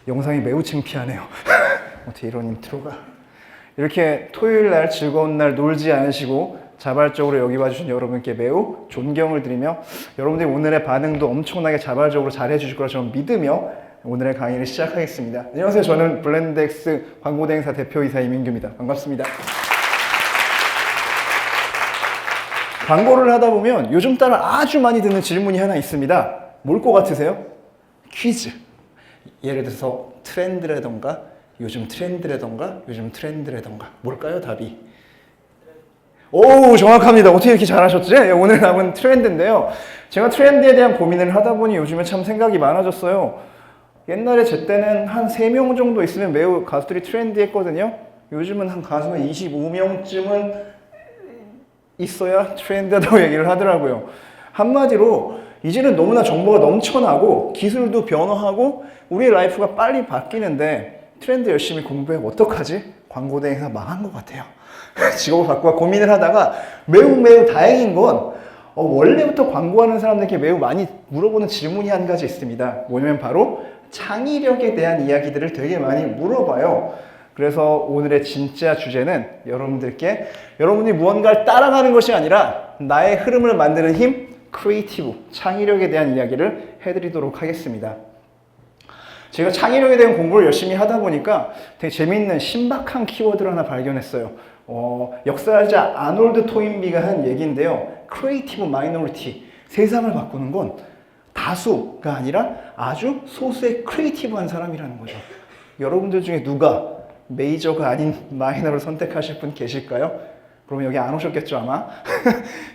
영상이 매우 창피하네요. 어떻게 이런 인트로가. 이렇게 토요일 날 즐거운 날 놀지 않으시고 자발적으로 여기 와주신 여러분께 매우 존경을 드리며 여러분들이 오늘의 반응도 엄청나게 자발적으로 잘해 주실 거라 저는 믿으며 오늘의 강의를 시작하겠습니다. 안녕하세요. 저는 블렌드엑스 광고대행사 대표이사 이민규입니다. 반갑습니다. 광고를 하다 보면 요즘 따라 아주 많이 듣는 질문이 하나 있습니다. 뭘 것 같으세요? 퀴즈. 예를 들어서 트렌드라던가 요즘 트렌드라던가 요즘 트렌드라던가 뭘까요? 답이? 오, 정확합니다. 어떻게 이렇게 잘하셨지? 오늘 답은 트렌드인데요. 제가 트렌드에 대한 고민을 하다 보니 요즘에 참 생각이 많아졌어요. 옛날에 제 때는 한 3명 정도 있으면 매우 가수들이 트렌디했거든요. 요즘은 한 가수가 25명쯤은 있어야 트렌드하다고 얘기를 하더라고요. 한마디로 이제는 너무나 정보가 넘쳐나고 기술도 변화하고 우리의 라이프가 빨리 바뀌는데 트렌드 열심히 공부해 어떡하지? 광고대행사 망한 것 같아요. 직업을 바꾸고 고민을 하다가 매우 다행인 건 원래부터 광고하는 사람들에게 매우 많이 물어보는 질문이 한 가지 있습니다. 뭐냐면 바로 창의력에 대한 이야기들을 되게 많이 물어봐요. 그래서 오늘의 진짜 주제는 여러분들께 여러분이 무언가를 따라가는 것이 아니라 나의 흐름을 만드는 힘, 크리에이티브, 창의력에 대한 이야기를 해드리도록 하겠습니다. 제가 창의력에 대한 공부를 열심히 하다 보니까 되게 재미있는 신박한 키워드를 하나 발견했어요. 역사자 아놀드 토인비가 한 얘기인데요. 크리에이티브 마이너리티, 세상을 바꾸는 건 다수가 아니라 아주 소수의 크리에이티브한 사람이라는 거죠. 여러분들 중에 누가 메이저가 아닌 마이너를 선택하실 분 계실까요? 그러면 여기 안 오셨겠죠 아마?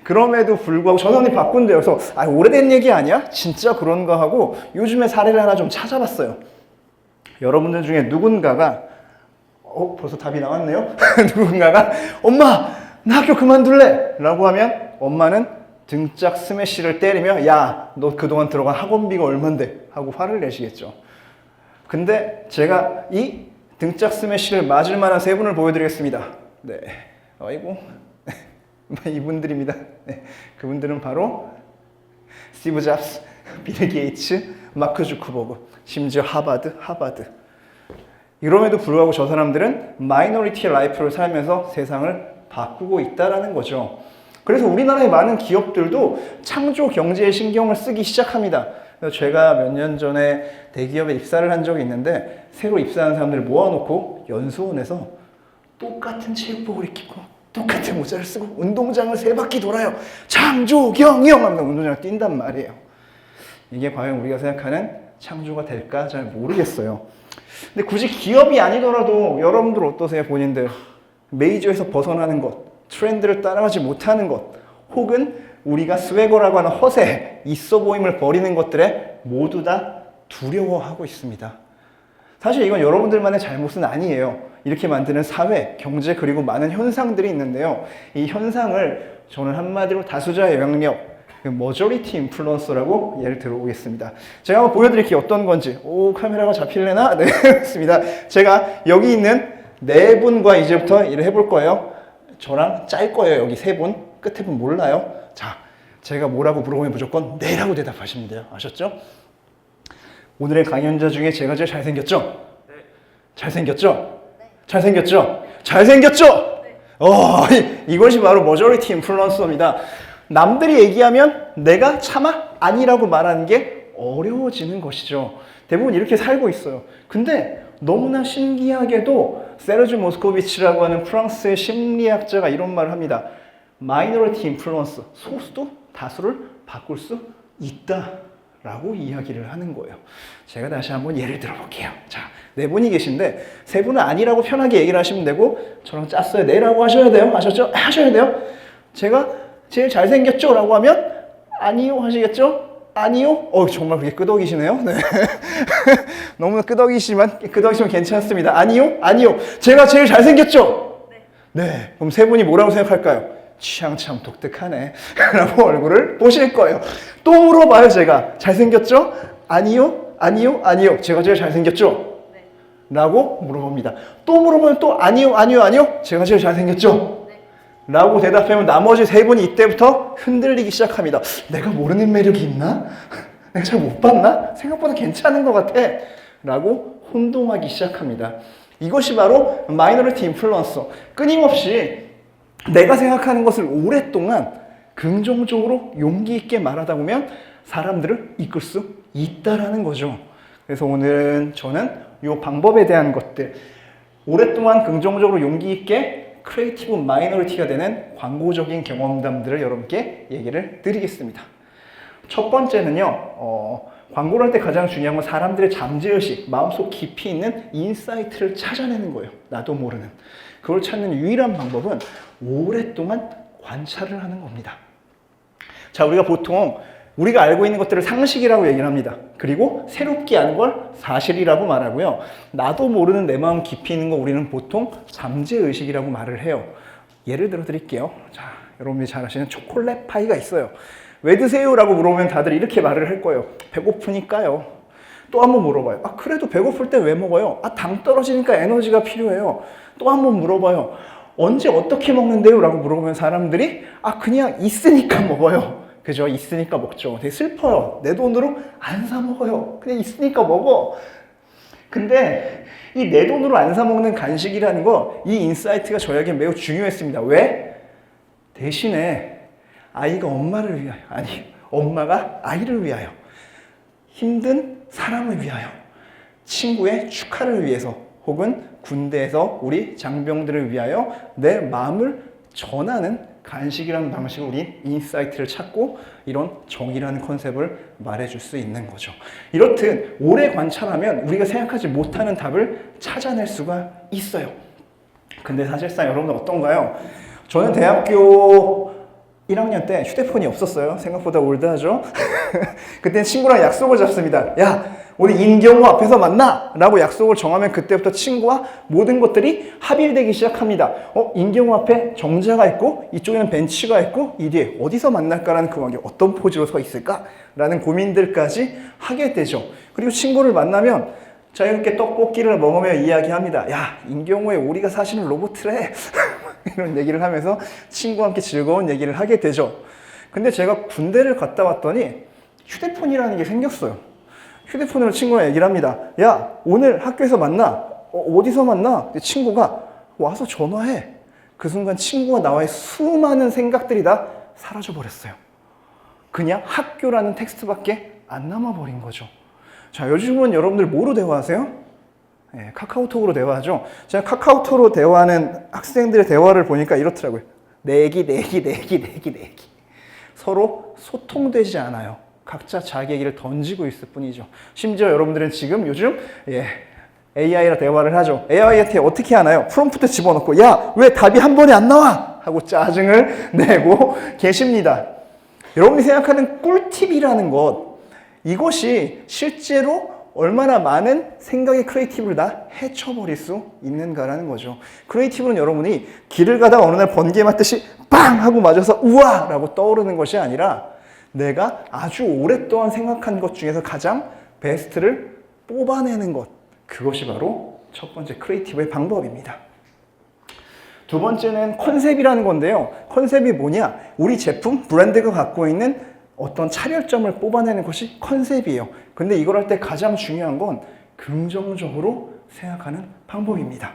그럼에도 불구하고 저는 바꾼대요. 그래서 오래된 얘기 아니야? 진짜 그런가 하고 요즘에 사례를 하나 좀 찾아봤어요. 여러분들 중에 누군가가 벌써 답이 나왔네요? 누군가가 엄마 나 학교 그만둘래! 라고 하면 엄마는 등짝 스매시를 때리며 야 너 그동안 들어간 학원비가 얼만데? 하고 화를 내시겠죠. 근데 제가 이 등짝 스매시를 맞을 만한 세 분을 보여드리겠습니다. 네, 아이고 이분들입니다. 네, 그분들은 바로 스티브 잡스, 빌 게이츠, 마크 주커버그, 심지어 하버드. 이럼에도 불구하고 저 사람들은 마이너리티 라이프를 살면서 세상을 바꾸고 있다는 거죠. 그래서 우리나라의 많은 기업들도 창조 경제에 신경을 쓰기 시작합니다. 제가 몇 년 전에 대기업에 입사를 한 적이 있는데 새로 입사한 사람들을 모아놓고 연수원에서 똑같은 체육복을 입고 똑같은 모자를 쓰고 운동장을 3바퀴 돌아요. 창조 경영 하면서 운동장을 뛴단 말이에요. 이게 과연 우리가 생각하는 창조가 될까 잘 모르겠어요. 근데 굳이 기업이 아니더라도 여러분들 어떠세요? 본인들 메이저에서 벗어나는 것, 트렌드를 따라가지 못하는 것, 혹은 우리가 스웨거라고 하는 허세, 있어 보임을 버리는 것들에 모두 다 두려워하고 있습니다. 사실 이건 여러분들만의 잘못은 아니에요. 이렇게 만드는 사회, 경제 그리고 많은 현상들이 있는데요. 이 현상을 저는 한마디로 다수자의 영향력, 머저리티 인플루언서라고 예를 들어보겠습니다. 제가 한번 보여드릴게요. 어떤 건지. 카메라가 잡힐래나? 네, 그렇습니다. 제가 여기 있는 4분과 이제부터 일을 해볼 거예요. 저랑 짤 거예요. 여기 3분. 끝에 분 몰라요. 자, 제가 뭐라고 물어보면 무조건 네라고 대답하시면 돼요. 아셨죠? 오늘의 강연자 중에 제가 제일 잘생겼죠? 네. 잘생겼죠? 네. 잘생겼죠? 잘생겼죠? 네. 이것이 바로 머저리티 인플루언서입니다. 남들이 얘기하면 내가 차마 아니라고 말하는 게 어려워지는 것이죠. 대부분 이렇게 살고 있어요. 근데 너무나 신기하게도 세르주 모스코비치라고 하는 프랑스의 심리학자가 이런 말을 합니다. 마이너리티 인플루언스, 소수도 다수를 바꿀 수 있다라고 이야기를 하는 거예요. 제가 다시 한번 예를 들어볼게요. 자, 4분이 계신데 3분은 아니라고 편하게 얘기를 하시면 되고 저랑 짰어요. 네라고 하셔야 돼요. 아셨죠? 하셔야 돼요. 제가 제일 잘생겼죠? 라고 하면 아니요 하시겠죠? 아니요? 정말 그게 끄덕이시네요. 네. 너무나 끄덕이시면 괜찮습니다. 아니요. 제가 제일 잘생겼죠? 네. 그럼 3분이 뭐라고 생각할까요? 취향 참 독특하네. 라고 얼굴을 보실 거예요. 또 물어봐요, 제가. 잘생겼죠? 아니요. 제가 제일 잘생겼죠? 네. 라고 물어봅니다. 또 물어보면 또 아니요. 제가 제일 잘생겼죠? 네. 라고 대답하면 나머지 3분이 이때부터 흔들리기 시작합니다. 내가 모르는 매력이 있나? 내가 잘 못 봤나? 생각보다 괜찮은 것 같아 라고 혼동하기 시작합니다. 이것이 바로 마이너리티 인플루언서. 끊임없이 내가 생각하는 것을 오랫동안 긍정적으로 용기 있게 말하다 보면 사람들을 이끌 수 있다라는 거죠. 그래서 오늘은 저는 이 방법에 대한 것들, 오랫동안 긍정적으로 용기 있게 크리에이티브 마이너리티가 되는 광고적인 경험담들을 여러분께 얘기를 드리겠습니다. 첫 번째는요, 광고를 할 때 가장 중요한 건 사람들의 잠재의식, 마음속 깊이 있는 인사이트를 찾아내는 거예요. 나도 모르는. 그걸 찾는 유일한 방법은 오랫동안 관찰을 하는 겁니다. 자, 우리가 보통 우리가 알고 있는 것들을 상식이라고 얘기를 합니다. 그리고 새롭게 아는 걸 사실이라고 말하고요. 나도 모르는 내 마음 깊이 있는 거 우리는 보통 잠재의식이라고 말을 해요. 예를 들어 드릴게요. 자, 여러분들이 잘 아시는 초콜릿 파이가 있어요. 왜 드세요? 라고 물어보면 다들 이렇게 말을 할 거예요. 배고프니까요. 또 한 번 물어봐요. 아, 그래도 배고플 때 왜 먹어요? 아, 당 떨어지니까 에너지가 필요해요. 또 한 번 물어봐요. 언제 어떻게 먹는데요? 라고 물어보면 사람들이 아, 그냥 있으니까 먹어요. 그죠? 있으니까 먹죠. 되게 슬퍼요. 내 돈으로 안 사 먹어요. 그냥 있으니까 먹어. 근데 이 내 돈으로 안 사 먹는 간식이라는 거, 이 인사이트가 저에게 매우 중요했습니다. 왜? 대신에 아이가 엄마를 위하여, 아니, 엄마가 아이를 위하여, 힘든 사람을 위하여, 친구의 축하를 위해서, 혹은 군대에서 우리 장병들을 위하여 내 마음을 전하는 간식이라는 방식으로 우리 인사이트를 찾고 이런 정의라는 컨셉을 말해줄 수 있는 거죠. 이렇듯 오래 관찰하면 우리가 생각하지 못하는 답을 찾아낼 수가 있어요. 근데 사실상 여러분들 어떤가요? 저는 대학교 1학년 때 휴대폰이 없었어요. 생각보다 올드하죠? 그때 친구랑 약속을 잡습니다. 야, 우리 인경호 앞에서 만나! 라고 약속을 정하면 그때부터 친구와 모든 것들이 합일되기 시작합니다. 인경호 앞에 정자가 있고 이쪽에는 벤치가 있고 이 뒤에 어디서 만날까라는 그 관계, 어떤 포즈로 서 있을까? 라는 고민들까지 하게 되죠. 그리고 친구를 만나면 자유롭게 떡볶이를 먹으며 이야기합니다. 야, 인경호의 우리가 사시는 로봇이래. 이런 얘기를 하면서 친구와 함께 즐거운 얘기를 하게 되죠. 근데 제가 군대를 갔다 왔더니 휴대폰이라는 게 생겼어요. 휴대폰으로 친구랑 얘기를 합니다. 야, 오늘 학교에서 만나. 어디서 만나? 친구가 와서 전화해. 그 순간 친구와 나와의 수많은 생각들이 다 사라져버렸어요. 그냥 학교라는 텍스트밖에 안 남아버린 거죠. 자, 요즘은 여러분들 뭐로 대화하세요? 네, 카카오톡으로 대화하죠. 제가 카카오톡으로 대화하는 학생들의 대화를 보니까 이렇더라고요. 내기. 서로 소통되지 않아요. 각자 자기 얘기를 던지고 있을 뿐이죠. 심지어 여러분들은 지금 요즘 AI랑 대화를 하죠. AI한테 어떻게 하나요? 프롬프트 집어넣고 야, 왜 답이 한 번에 안 나와? 하고 짜증을 내고 계십니다. 여러분이 생각하는 꿀팁이라는 것, 이것이 실제로 얼마나 많은 생각의 크리에이티브를 다 헤쳐버릴 수 있는가라는 거죠. 크리에이티브는 여러분이 길을 가다가 어느 날 번개 맞듯이 빵! 하고 맞아서 우와! 라고 떠오르는 것이 아니라 내가 아주 오랫동안 생각한 것 중에서 가장 베스트를 뽑아내는 것. 그것이 바로 첫 번째 크리에이티브의 방법입니다. 두 번째는 컨셉이라는 건데요. 컨셉이 뭐냐? 우리 제품, 브랜드가 갖고 있는 어떤 차별점을 뽑아내는 것이 컨셉이에요. 근데 이걸 할 때 가장 중요한 건 긍정적으로 생각하는 방법입니다.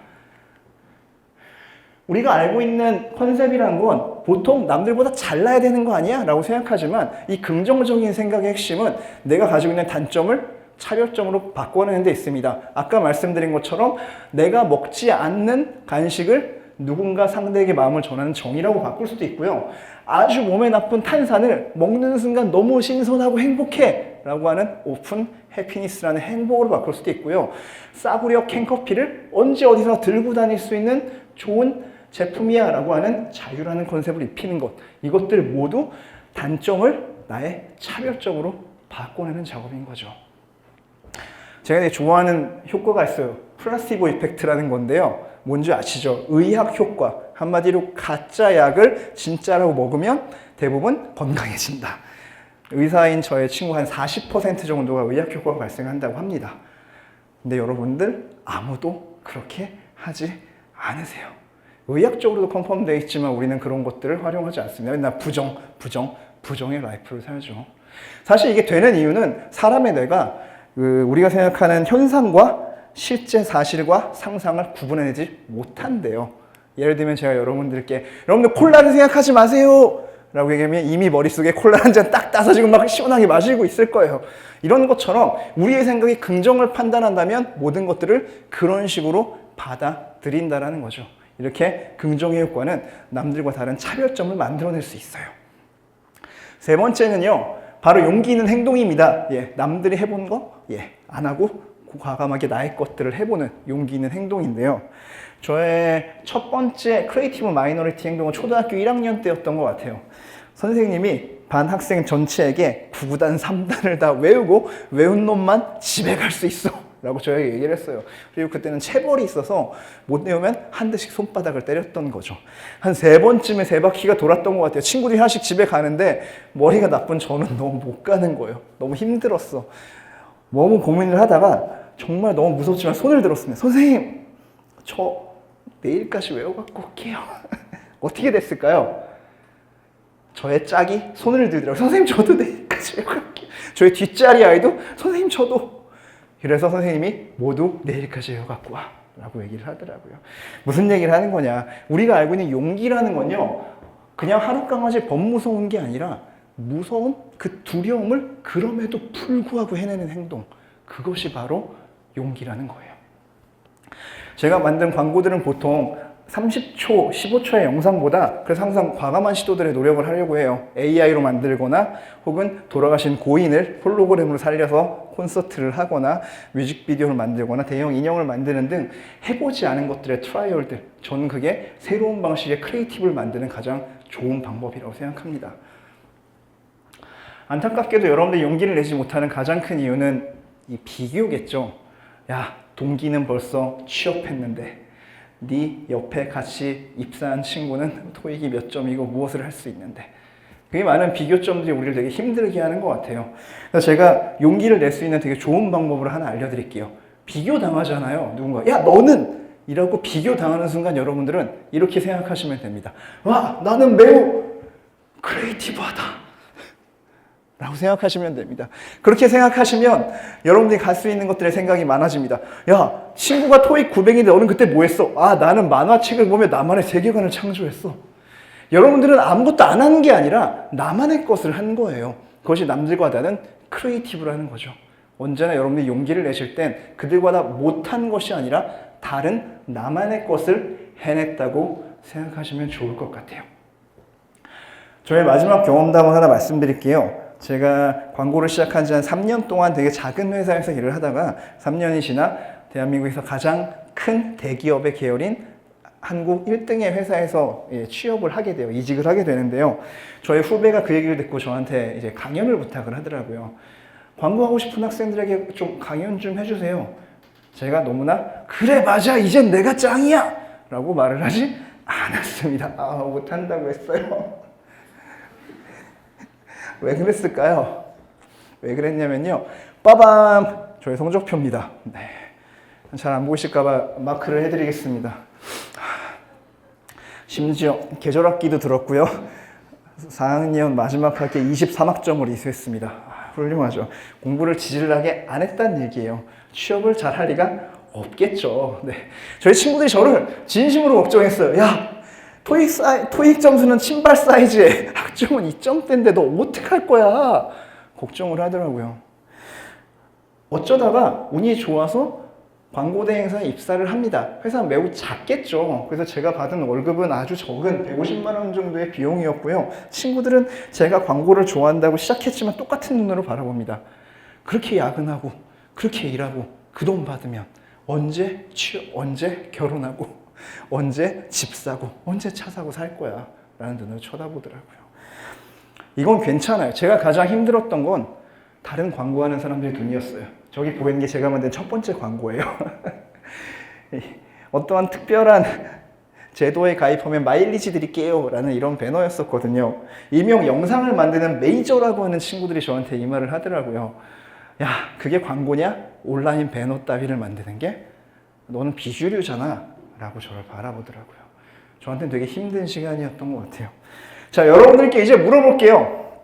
우리가 알고 있는 컨셉이라는 건 보통 남들보다 잘나야 되는 거 아니야? 라고 생각하지만 이 긍정적인 생각의 핵심은 내가 가지고 있는 단점을 차별점으로 바꿔내는 데 있습니다. 아까 말씀드린 것처럼 내가 먹지 않는 간식을 누군가 상대에게 마음을 전하는 정이라고 바꿀 수도 있고요. 아주 몸에 나쁜 탄산을 먹는 순간 너무 신선하고 행복해 라고 하는 오픈 해피니스라는 행복으로 바꿀 수도 있고요. 싸구려 캔커피를 언제 어디서 들고 다닐 수 있는 좋은 제품이야 라고 하는 자유라는 컨셉을 입히는 것, 이것들 모두 단점을 나의 차별적으로 바꿔내는 작업인 거죠. 제가 되게 좋아하는 효과가 있어요. 플라시보 이펙트라는 건데요. 뭔지 아시죠? 의학 효과. 한마디로 가짜 약을 진짜라고 먹으면 대부분 건강해진다. 의사인 저의 친구 한 40% 정도가 의학 효과가 발생한다고 합니다. 근데 여러분들 아무도 그렇게 하지 않으세요. 의학적으로도 컨펌되어 있지만 우리는 그런 것들을 활용하지 않습니다. 맨날 부정의 라이프를 살죠. 사실 이게 되는 이유는 사람의 뇌가 우리가 생각하는 현상과 실제 사실과 상상을 구분해내지 못한대요. 예를 들면 제가 여러분들 콜라를 생각하지 마세요 라고 얘기하면 이미 머릿속에 콜라 한 잔 딱 따서 지금 막 시원하게 마시고 있을 거예요. 이런 것처럼 우리의 생각이 긍정을 판단한다면 모든 것들을 그런 식으로 받아들인다라는 거죠. 이렇게 긍정의 효과는 남들과 다른 차별점을 만들어낼 수 있어요. 세 번째는요, 바로 용기 있는 행동입니다. 남들이 해본 거 안 하고 과감하게 나의 것들을 해보는 용기 있는 행동인데요. 저의 첫 번째 크리에이티브 마이너리티 행동은 초등학교 1학년 때였던 것 같아요. 선생님이 반 학생 전체에게 9단 3단을 다 외우고 외운 놈만 집에 갈 수 있어 라고 저에게 얘기를 했어요. 그리고 그때는 체벌이 있어서 못 외우면 한 대씩 손바닥을 때렸던 거죠. 한 3번쯤에 3바퀴가 돌았던 것 같아요. 친구들이 하나씩 집에 가는데 머리가 나쁜 저는 너무 못 가는 거예요. 너무 힘들었어. 너무 고민을 하다가 정말 너무 무섭지만 손을 들었습니다. 선생님, 저 내일까지 외워갖고 올게요. 어떻게 됐을까요? 저의 짝이 손을 들더라고요. 선생님, 저도 내일까지 외워갈게요. 저의 뒷자리 아이도 선생님, 저도. 그래서 선생님이 모두 내일까지 외워갖고 와 라고 얘기를 하더라고요. 무슨 얘기를 하는 거냐, 우리가 알고 있는 용기라는 건요, 그냥 하루 강아지 범 무서운 게 아니라 무서운 그 두려움을 그럼에도 불구하고 해내는 행동, 그것이 바로 용기라는 거예요. 제가 만든 광고들은 보통 30초, 15초의 영상보다 그래서 항상 과감한 시도들에 노력을 하려고 해요. AI로 만들거나 혹은 돌아가신 고인을 홀로그램으로 살려서 콘서트를 하거나 뮤직비디오를 만들거나 대형 인형을 만드는 등 해보지 않은 것들의 트라이얼들, 저는 그게 새로운 방식의 크리에이티브를 만드는 가장 좋은 방법이라고 생각합니다. 안타깝게도 여러분들이 용기를 내지 못하는 가장 큰 이유는 이 비교겠죠. 야, 동기는 벌써 취업했는데 네 옆에 같이 입사한 친구는 토익이 몇 점이고 무엇을 할 수 있는데, 그게 많은 비교점들이 우리를 되게 힘들게 하는 것 같아요. 그래서 제가 용기를 낼 수 있는 되게 좋은 방법을 하나 알려드릴게요. 비교당하잖아요. 누군가 야 너는 이라고 비교당하는 순간 여러분들은 이렇게 생각하시면 됩니다. 와, 나는 매우 크리에이티브하다 라고 생각하시면 됩니다. 그렇게 생각하시면 여러분들이 갈 수 있는 것들의 생각이 많아집니다. 야, 친구가 토익 900인데 너는 그때 뭐 했어? 아, 나는 만화책을 보며 나만의 세계관을 창조했어. 여러분들은 아무것도 안 한 게 아니라 나만의 것을 한 거예요. 그것이 남들과 다른 크리에이티브라는 거죠. 언제나 여러분들이 용기를 내실 땐 그들과 다 못한 것이 아니라 다른 나만의 것을 해냈다고 생각하시면 좋을 것 같아요. 저의 마지막 경험담을 하나 말씀드릴게요. 제가 광고를 시작한 지 한 3년 동안 되게 작은 회사에서 일을 하다가 3년이 지나 대한민국에서 가장 큰 대기업의 계열인 한국 1등의 회사에서 취업을 하게 돼요. 이직을 하게 되는데요. 저의 후배가 그 얘기를 듣고 저한테 이제 강연을 부탁을 하더라고요. 광고하고 싶은 학생들에게 좀 강연 좀 해주세요. 제가 너무나 그래 맞아 이젠 내가 짱이야 라고 말을 하지 않았습니다. 못한다고 했어요. 왜 그랬을까요? 왜 그랬냐면요, 빠밤! 저의 성적표입니다. 네. 잘 안 보이실까봐 마크를 해드리겠습니다. 심지어 계절학기도 들었고요. 4학년 마지막 학기 23학점을 이수했습니다. 훌륭하죠. 공부를 지질나게 안 했다는 얘기예요. 취업을 잘 할 리가 없겠죠. 네. 저희 친구들이 저를 진심으로 걱정했어요. 야, 토익 점수는 신발 사이즈에 학점은 2점대인데 너 어떡할 거야? 걱정을 하더라고요. 어쩌다가 운이 좋아서 광고대 행사에 입사를 합니다. 회사는 매우 작겠죠. 그래서 제가 받은 월급은 아주 적은 150만 원 정도의 비용이었고요. 친구들은 제가 광고를 좋아한다고 시작했지만 똑같은 눈으로 바라봅니다. 그렇게 야근하고 그렇게 일하고 그 돈 받으면 언제 결혼하고 언제 집 사고 언제 차 사고 살 거야 라는 눈으로 쳐다보더라고요. 이건 괜찮아요. 제가 가장 힘들었던 건 다른 광고하는 사람들의 눈이었어요. 저기 보이는 게 제가 만든 첫 번째 광고예요. 어떠한 특별한 제도에 가입하면 마일리지 드릴게요 라는 이런 배너였었거든요. 일명 영상을 만드는 메이저라고 하는 친구들이 저한테 이 말을 하더라고요. 야, 그게 광고냐? 온라인 배너 따위를 만드는 게? 너는 비주류잖아 라고 저를 바라보더라고요. 저한테는 되게 힘든 시간이었던 것 같아요. 자, 여러분들께 이제 물어볼게요.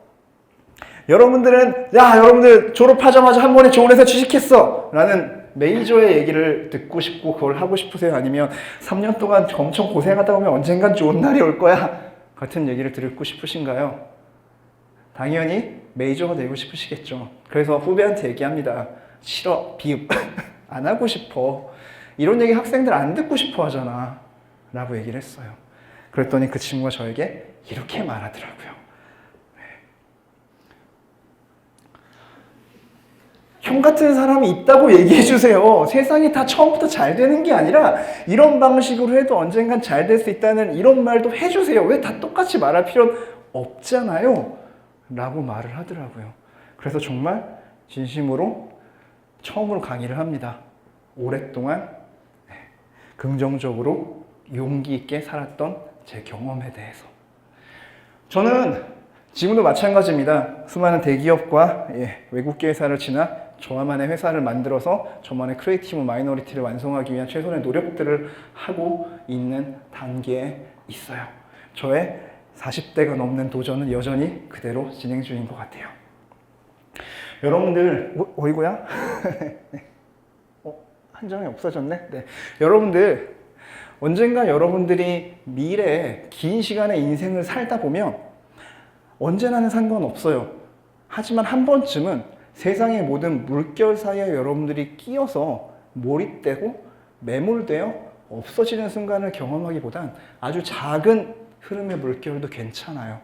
여러분들은 여러분들 졸업하자마자 한 번에 좋은 회사 취직했어 라는 메이저의 얘기를 듣고 싶고 그걸 하고 싶으세요? 아니면 3년 동안 엄청 고생하다 보면 언젠간 좋은 날이 올 거야 같은 얘기를 듣고 싶으신가요? 당연히 메이저가 되고 싶으시겠죠. 그래서 후배한테 얘기합니다. 싫어, 비읍 안 하고 싶어. 이런 얘기 학생들 안 듣고 싶어 하잖아 라고 얘기를 했어요. 그랬더니 그 친구가 저에게 이렇게 말하더라고요. 형 같은 사람이 있다고 얘기해 주세요. 세상이 다 처음부터 잘 되는 게 아니라 이런 방식으로 해도 언젠간 잘 될 수 있다는 이런 말도 해주세요. 왜 다 똑같이 말할 필요는 없잖아요 라고 말을 하더라고요. 그래서 정말 진심으로 처음으로 강의를 합니다. 오랫동안 긍정적으로 용기 있게 살았던 제 경험에 대해서. 저는 지금도 마찬가지입니다. 수많은 대기업과 외국계 회사를 지나 저만의 회사를 만들어서 저만의 크리에이티브 마이너리티를 완성하기 위한 최선의 노력들을 하고 있는 단계에 있어요. 저의 40대가 넘는 도전은 여전히 그대로 진행 중인 것 같아요. 여러분들, 어이구야? 한 장이 없어졌네? 네. 여러분들, 언젠가 여러분들이 미래에 긴 시간의 인생을 살다 보면 언제나는 상관없어요. 하지만 한 번쯤은 세상의 모든 물결 사이에 여러분들이 끼어서 몰입되고 매몰되어 없어지는 순간을 경험하기보단 아주 작은 흐름의 물결도 괜찮아요.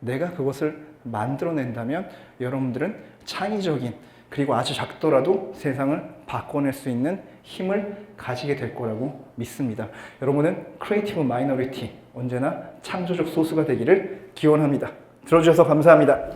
내가 그것을 만들어낸다면 여러분들은 창의적인 그리고 아주 작더라도 세상을 바꿔낼 수 있는 힘을 가지게 될 거라고 믿습니다. 여러분은 크리에이티브 마이너리티 언제나 창조적 소수가 되기를 기원합니다. 들어주셔서 감사합니다.